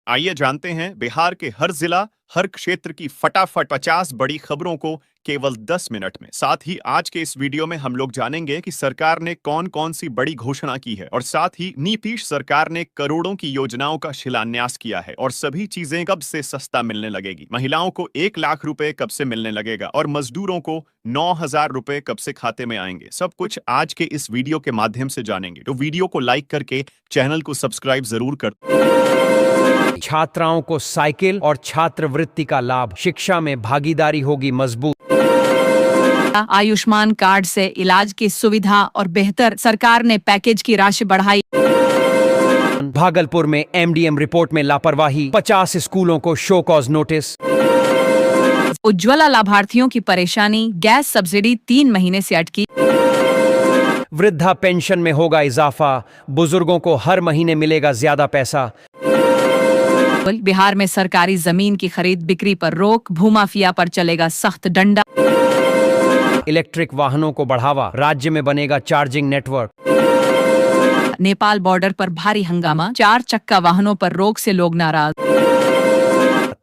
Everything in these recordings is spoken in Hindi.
आइए जानते हैं बिहार के हर जिला, हर क्षेत्र की फटाफट 50 बड़ी खबरों को केवल 10 मिनट में। साथ ही आज के इस वीडियो में हम लोग जानेंगे कि सरकार ने कौन-कौन सी बड़ी घोषणा की है और साथ ही नीतीश सरकार ने करोड़ों की योजनाओं का शिलान्यास किया है और सभी चीजें कब से सस्ता मिलने लगेगी। महिलाओं को 1 लाख रुपए कब से मिलने लगेगा और मजदूरों को 9,000 रुपए कब से खाते में आएंगे। सब कुछ आज के इस वीडियो के माध्यम से जानेंगे। तो वीडियो को लाइक करके चैनल को सब्सक्राइब जरूर कर। छात्राओं को साइकिल और छात्रवृत्ति का लाभ, शिक्षा में भागीदारी होगी मजबूत। आयुष्मान कार्ड से इलाज की सुविधा और बेहतर, सरकार ने पैकेज की राशि बढ़ाई। भागलपुर में एमडीएम रिपोर्ट में लापरवाही, 50 स्कूलों को शो कॉज नोटिस। उज्ज्वला लाभार्थियों की परेशानी, गैस सब्सिडी 3 महीने से अटकी। वृद्धा पेंशन में होगा इजाफा, बुजुर्गों को हर महीने मिलेगा ज्यादा पैसा। बिहार में सरकारी जमीन की खरीद बिक्री पर रोक, भूमाफिया पर चलेगा सख्त डंडा। इलेक्ट्रिक वाहनों को बढ़ावा, राज्य में बनेगा चार्जिंग नेटवर्क। नेपाल बॉर्डर पर भारी हंगामा, 4 चक्का वाहनों पर रोक से लोग नाराज।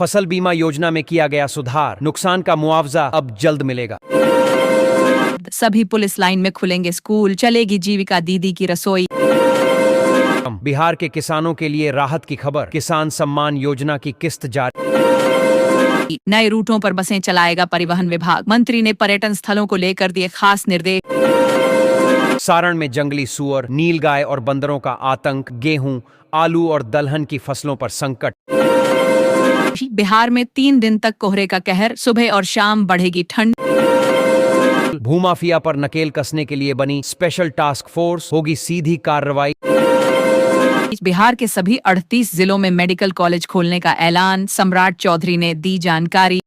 फसल बीमा योजना में किया गया सुधार, नुकसान का मुआवजा अब जल्द मिलेगा। सभी पुलिस लाइन में खुलेंगे स्कूल, चलेगी जीविका दीदी की रसोई। बिहार के किसानों के लिए राहत की खबर, किसान सम्मान योजना की किस्त जारी। नए रूटों पर बसें चलाएगा परिवहन विभाग, मंत्री ने पर्यटन स्थलों को लेकर दिए खास निर्देश। सारण में जंगली सुअर, नीलगाय और बंदरों का आतंक, गेहूं, आलू और दलहन की फसलों पर संकट। बिहार में 3 दिन तक कोहरे का कहर, सुबह और शाम बढ़ेगी ठंड। भूमाफिया पर नकेल कसने के लिए बनी स्पेशल टास्क फोर्स, होगी सीधी कार्रवाई। बिहार के सभी 38 जिलों में मेडिकल कॉलेज खोलने का ऐलान, सम्राट चौधरी ने दी जानकारी।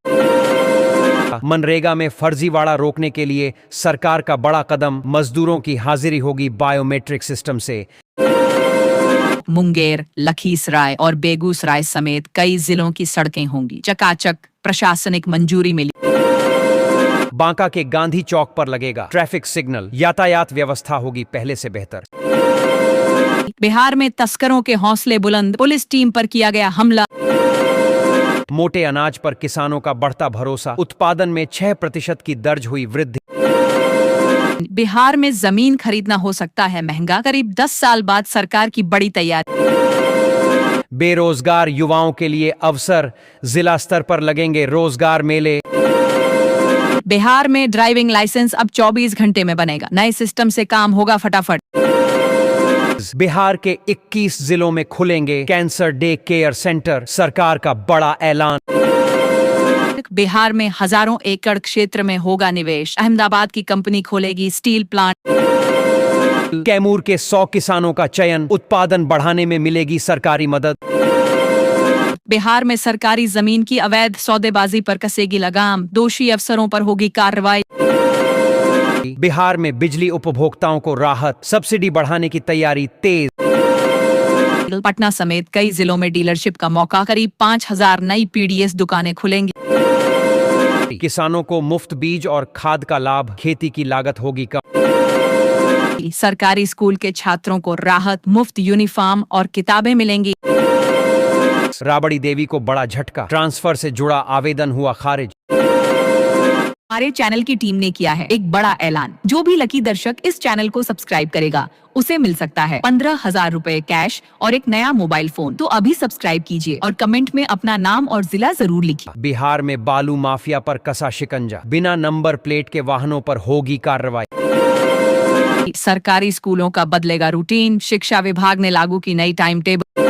मनरेगा में फर्जीवाड़ा रोकने के लिए सरकार का बड़ा कदम, मजदूरों की हाजिरी होगी बायोमेट्रिक सिस्टम से। मुंगेर, लखीसराय और बेगूसराय समेत कई जिलों की सड़कें होंगी चकाचक, प्रशासनिक मंजूरी मिली। बांका के गांधी चौक पर लगेगा ट्रैफिक सिग्नल, यातायात व्यवस्था होगी पहले से बेहतर। बिहार में तस्करों के हौसले बुलंद, पुलिस टीम पर किया गया हमला। मोटे अनाज पर किसानों का बढ़ता भरोसा, उत्पादन में 6% की दर्ज हुई वृद्धि। बिहार में जमीन खरीदना हो सकता है महंगा, करीब 10 साल बाद सरकार की बड़ी तैयारी। बेरोजगार युवाओं के लिए अवसर, जिला स्तर पर लगेंगे रोजगार मेले। बिहार में ड्राइविंग लाइसेंस अब 24 घंटे में बनेगा, नए सिस्टम से काम होगा फटाफट। बिहार के 21 जिलों में खुलेंगे कैंसर डे केयर सेंटर, सरकार का बड़ा ऐलान। बिहार में हजारों एकड़ क्षेत्र में होगा निवेश, अहमदाबाद की कंपनी खोलेगी स्टील प्लांट। कैमूर के 100 किसानों का चयन, उत्पादन बढ़ाने में मिलेगी सरकारी मदद। बिहार में सरकारी जमीन की अवैध सौदेबाजी पर कसेगी लगाम, दोषी अफसरों पर होगी कार्रवाई। बिहार में बिजली उपभोक्ताओं को राहत, सब्सिडी बढ़ाने की तैयारी तेज। पटना समेत कई जिलों में डीलरशिप का मौका, करीब 5,000 नई पीडीएस दुकानें खुलेंगी। किसानों को मुफ्त बीज और खाद का लाभ, खेती की लागत होगी कम। सरकारी स्कूल के छात्रों को राहत, मुफ्त यूनिफॉर्म और किताबें मिलेंगी। राबड़ी देवी को बड़ा झटका, ट्रांसफर से जुड़ा आवेदन हुआ खारिज। हमारे चैनल की टीम ने किया है एक बड़ा ऐलान, जो भी लकी दर्शक इस चैनल को सब्सक्राइब करेगा उसे मिल सकता है 15,000 रुपए कैश और एक नया मोबाइल फोन। तो अभी सब्सक्राइब कीजिए और कमेंट में अपना नाम और जिला जरूर लिखिए। बिहार में बालू माफिया पर कसा शिकंजा, बिना नंबर प्लेट के वाहनों पर होगी कार्रवाई। सरकारी स्कूलों का बदलेगा रूटीन, शिक्षा विभाग ने लागू की नई टाइम टेबल।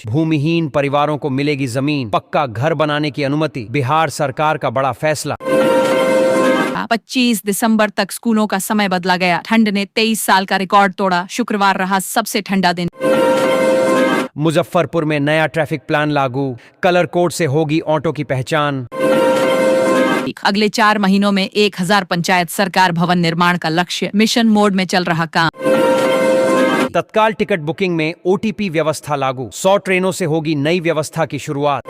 भूमिहीन परिवारों को मिलेगी जमीन, पक्का घर बनाने की अनुमति, बिहार सरकार का बड़ा फैसला। 25 दिसंबर तक स्कूलों का समय बदला गया, ठंड ने 23 साल का रिकॉर्ड तोड़ा, शुक्रवार रहा सबसे ठंडा दिन। मुजफ्फरपुर में नया ट्रैफिक प्लान लागू, कलर कोड से होगी ऑटो की पहचान। अगले 4 महीनों में 1000 पंचायत सरकार भवन निर्माण का लक्ष्य, मिशन मोड में चल रहा काम। तत्काल टिकट बुकिंग में ओटीपी व्यवस्था लागू, 100 ट्रेनों से होगी नई व्यवस्था की शुरुआत।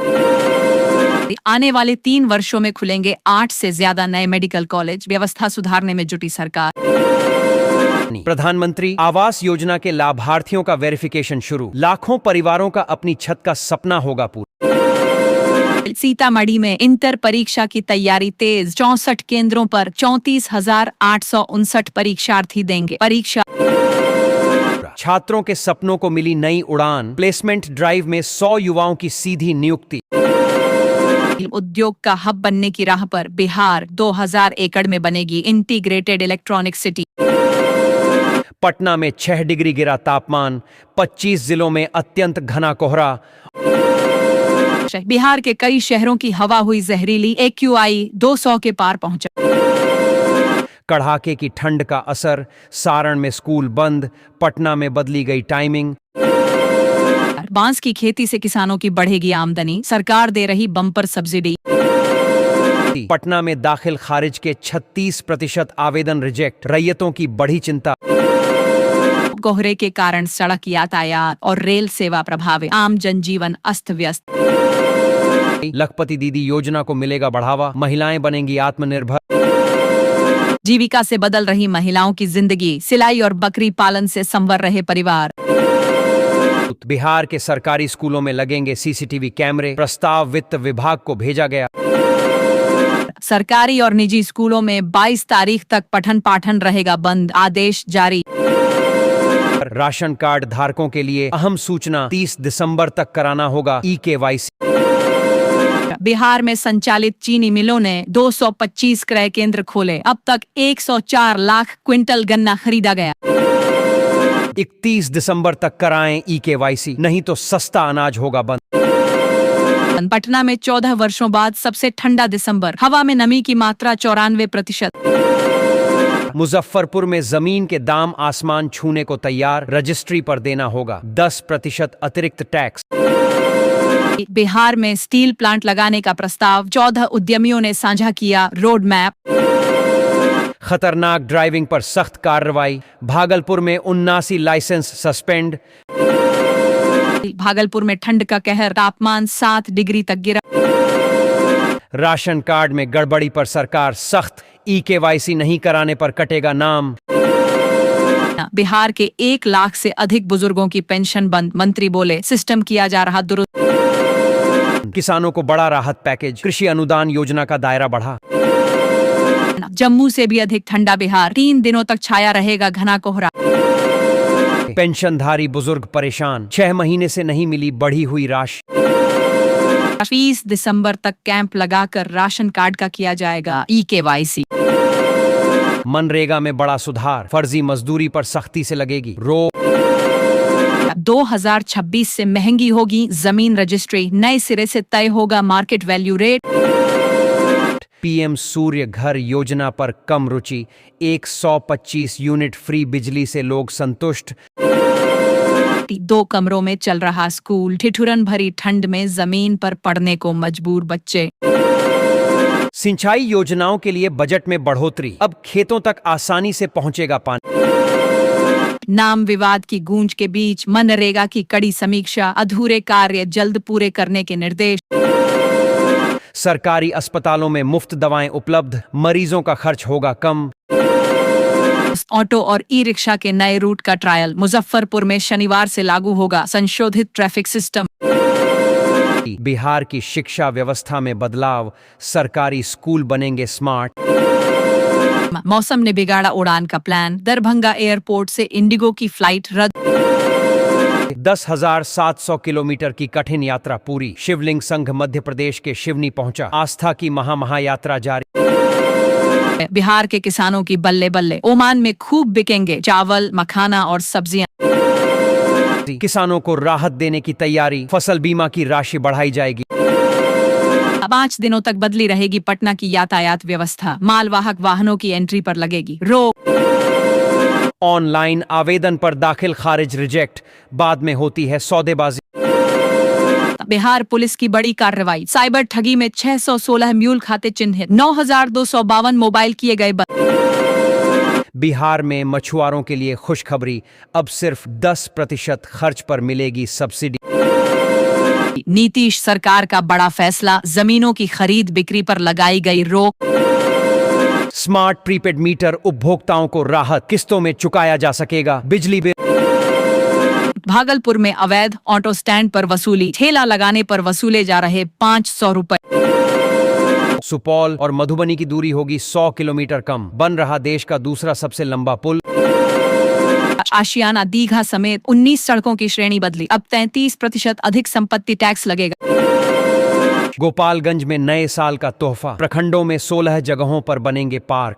आने वाले 3 वर्षों में खुलेंगे 8 से ज्यादा नए मेडिकल कॉलेज, व्यवस्था सुधारने में जुटी सरकार। प्रधानमंत्री आवास योजना के लाभार्थियों का वेरिफिकेशन शुरू, लाखों परिवारों का अपनी छत का सपना होगा पूरा। सीतामढ़ी में इंटर परीक्षा की तैयारी तेज, 64 केंद्रों पर 34,859 परीक्षार्थी देंगे परीक्षा। छात्रों के सपनों को मिली नई उड़ान, प्लेसमेंट ड्राइव में 100 युवाओं की सीधी नियुक्ति। उद्योग का हब बनने की राह पर बिहार, 2000 एकड़ में बनेगी इंटीग्रेटेड इलेक्ट्रॉनिक सिटी। पटना में 6 डिग्री गिरा तापमान, 25 जिलों में अत्यंत घना कोहरा। बिहार के कई शहरों की हवा हुई जहरीली, AQI 200 के पार पहुंचा। कड़ाके की ठंड का असर, सारण में स्कूल बंद, पटना में बदली गई टाइमिंग। बांस की खेती से किसानों की बढ़ेगी आमदनी, सरकार दे रही बम्पर सब्सिडी। पटना में दाखिल खारिज के 36% आवेदन रिजेक्ट, रैयतों की बढ़ी चिंता। कोहरे के कारण सड़क यातायात और रेल सेवा प्रभावित, आम जनजीवन अस्त व्यस्त। लखपति दीदी योजना को मिलेगा बढ़ावा, महिलाएं बनेंगी आत्मनिर्भर। जीविका से बदल रही महिलाओं की जिंदगी, सिलाई और बकरी पालन से संवर रहे परिवार। बिहार के सरकारी स्कूलों में लगेंगे CCTV कैमरे, प्रस्ताव वित्त विभाग को भेजा गया। सरकारी और निजी स्कूलों में 22 तारीख तक पठन पाठन रहेगा बंद, आदेश जारी। राशन कार्ड धारकों के लिए अहम सूचना, 30 दिसंबर तक कराना होगा eKYC। बिहार में संचालित चीनी मिलों ने 225 क्रय केंद्र खोले, अब तक 104 लाख क्विंटल गन्ना खरीदा गया। 31 दिसंबर तक कराएं eKYC, नहीं तो सस्ता अनाज होगा बंद। पटना में 14 वर्षों बाद सबसे ठंडा दिसंबर, हवा में नमी की मात्रा 94%। मुजफ्फरपुर में जमीन के दाम आसमान छूने को तैयार, रजिस्ट्री पर देना होगा 10% अतिरिक्त टैक्स। बिहार में स्टील प्लांट लगाने का प्रस्ताव, 14 उद्यमियों ने साझा किया रोड मैप। खतरनाक ड्राइविंग पर सख्त कार्रवाई, भागलपुर में 79 लाइसेंस सस्पेंड। भागलपुर में ठंड का कहर, तापमान 7 डिग्री तक गिरा। राशन कार्ड में गड़बड़ी पर सरकार सख्त, eKYC नहीं कराने पर कटेगा नाम। बिहार के 1 लाख से अधिक बुजुर्गों की पेंशन बंद, मंत्री बोले सिस्टम किया जा रहा दुरुस्त। किसानों को बड़ा राहत पैकेज, कृषि अनुदान योजना का दायरा बढ़ा। जम्मू से भी अधिक ठंडा बिहार, 3 दिनों तक छाया रहेगा घना कोहरा। पेंशनधारी बुजुर्ग परेशान, 6 महीने से नहीं मिली बढ़ी हुई राशि। 20 दिसंबर तक कैंप लगाकर राशन कार्ड का किया जाएगा eKYC। मनरेगा में बड़ा सुधार, फर्जी मजदूरी पर सख्ती से लगेगी रोक। 2026 से महंगी होगी जमीन रजिस्ट्री, नए सिरे से तय होगा मार्केट वैल्यू रेट। PM सूर्य घर योजना पर कम रुचि, 125 यूनिट फ्री बिजली से लोग संतुष्ट। 2 कमरों में चल रहा स्कूल, ठिठुरन भरी ठंड में जमीन पर पढ़ने को मजबूर बच्चे। सिंचाई योजनाओं के लिए बजट में बढ़ोतरी, अब खेतों तक आसानी से पहुंचेगा पानी। नाम विवाद की गूंज के बीच मनरेगा की कड़ी समीक्षा, अधूरे कार्य जल्द पूरे करने के निर्देश। सरकारी अस्पतालों में मुफ्त दवाएं उपलब्ध, मरीजों का खर्च होगा कम। ऑटो और ई-रिक्शा के नए रूट का ट्रायल, मुजफ्फरपुर में शनिवार से लागू होगा संशोधित ट्रैफिक सिस्टम। बिहार की शिक्षा व्यवस्था में बदलाव, सरकारी स्कूल बनेंगे स्मार्ट। मौसम ने बिगाड़ा उड़ान का प्लान, दरभंगा एयरपोर्ट से इंडिगो की फ्लाइट रद्द। 10,700 किलोमीटर की कठिन यात्रा पूरी, शिवलिंग संघ मध्य प्रदेश के शिवनी पहुंचा, आस्था की महायात्रा जारी। बिहार के किसानों की बल्ले बल्ले, ओमान में खूब बिकेंगे चावल, मखाना और सब्जियां। किसानों को राहत देने की तैयारी, फसल बीमा की राशि बढ़ाई जाएगी। 5 दिनों तक बदली रहेगी पटना की यातायात व्यवस्था, मालवाहक वाहनों की एंट्री पर लगेगी रोक। ऑनलाइन आवेदन पर दाखिल खारिज रिजेक्ट, बाद में होती है सौदेबाजी। बिहार पुलिस की बड़ी कार्रवाई, साइबर ठगी में 616 म्यूल खाते चिन्हित, 9,252 मोबाइल किए गए बंद। बिहार में मछुआरों के लिए खुशखबरी, अब सिर्फ 10% खर्च पर मिलेगी सब्सिडी। नीतीश सरकार का बड़ा फैसला, जमीनों की खरीद बिक्री पर लगाई गई रोक। स्मार्ट प्रीपेड मीटर उपभोक्ताओं को राहत किस्तों में चुकाया जा सकेगा। बिजली बिल। भागलपुर में अवैध ऑटो स्टैंड पर वसूली, ठेला लगाने पर वसूले जा रहे 500 रुपए। सुपौल और मधुबनी की दूरी होगी 100 किलोमीटर कम, बन रहा देश का दूसरा सबसे लंबा पुल। आशियाना दीघा समेत 19 सड़कों की श्रेणी बदली, अब 33% अधिक संपत्ति टैक्स लगेगा। गोपालगंज में नए साल का तोहफा, प्रखंडों में 16 जगहों पर बनेंगे पार्क।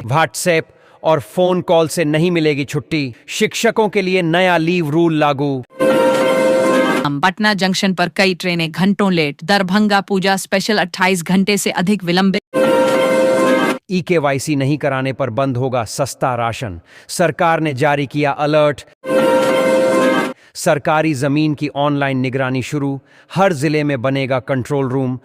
व्हाट्सएप और फोन कॉल से नहीं मिलेगी छुट्टी, शिक्षकों के लिए नया लीव रूल लागू। पटना जंक्शन पर कई ट्रेनें घंटों लेट, दरभंगा पूजा स्पेशल 28 घंटे से अधिक विलंबित। ई-केवाईसी नहीं कराने पर बंद होगा सस्ता राशन, सरकार ने जारी किया अलर्ट। सरकारी जमीन की ऑनलाइन निगरानी शुरू, हर जिले में बनेगा कंट्रोल रूम।